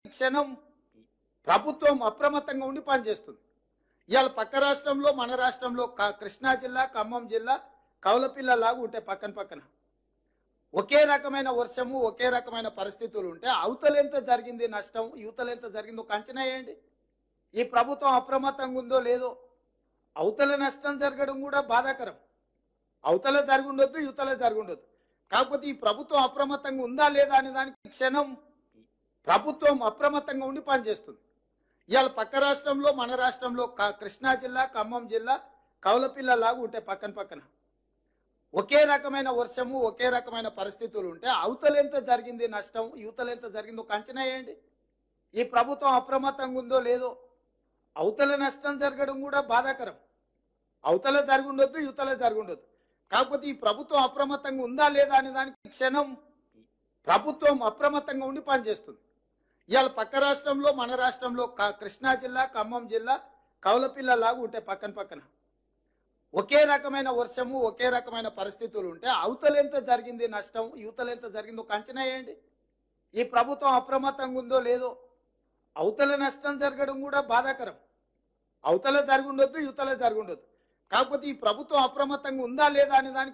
క్షణం ప్రభుత్వం అప్రమత్తంగా ఉండి పనిచేస్తుంది. ఇవాళ పక్క రాష్ట్రంలో మన రాష్ట్రంలో కృష్ణా జిల్లా, ఖమ్మం జిల్లా కౌలపిల్లలాగా ఉంటాయి పక్కన పక్కన. ఒకే రకమైన వర్షము, ఒకే రకమైన పరిస్థితులు ఉంటే అవతలెంత జరిగింది నష్టం, యువతలెంత జరిగిందో ఒక అంచనా వేయండి. ఈ ప్రభుత్వం అప్రమత్తంగా ఉందో లేదో. అవతల నష్టం జరగడం కూడా బాధాకరం. అవతల జరుగుండొద్దు, యువతల జరుగుండొద్దు. కాకపోతే ఈ ప్రభుత్వం అప్రమత్తంగా ఉందా లేదా అనే దానికి క్షణం ప్రభుత్వం అప్రమత్తంగా ఉండి పనిచేస్తుంది. ఇవాళ పక్క రాష్ట్రంలో మన రాష్ట్రంలో కృష్ణా జిల్లా, ఖమ్మం జిల్లా కౌలపిల్లలాగా ఉంటాయి పక్కన పక్కన. ఒకే రకమైన వర్షము, ఒకే రకమైన పరిస్థితులు ఉంటే అవతలెంత జరిగింది నష్టం, యువతలెంత జరిగిందో ఒక అంచనా వేయండి. ఈ ప్రభుత్వం అప్రమత్తంగా ఉందో లేదో. అవతల నష్టం జరగడం కూడా బాధాకరం. అవతల జరుగుండొద్దు, యువతల జరుగుండొద్దు. కాకపోతే ఈ ప్రభుత్వం అప్రమత్తంగా ఉందా లేదా అనే దానికి క్షణం ప్రభుత్వం అప్రమత్తంగా ఉండి పనిచేస్తుంది. ఇవాళ పక్క రాష్ట్రంలో మన రాష్ట్రంలో కృష్ణా జిల్లా, ఖమ్మం జిల్లా కౌలపిల్లలాగా ఉంటాయి పక్కన పక్కన. ఒకే రకమైన వర్షము, ఒకే రకమైన పరిస్థితులు ఉంటే అవతలెంత జరిగింది నష్టం, యువతలెంత జరిగిందో ఒక అంచనా వేయండి. ఈ ప్రభుత్వం అప్రమత్తంగా ఉందో లేదో. అవతల నష్టం జరగడం కూడా బాధాకరం. అవతల జరుగుండొద్దు, యువతల జరుగుండొద్దు. కాకపోతే ఈ ప్రభుత్వం అప్రమత్తంగా ఉందా లేదా అనే దానికి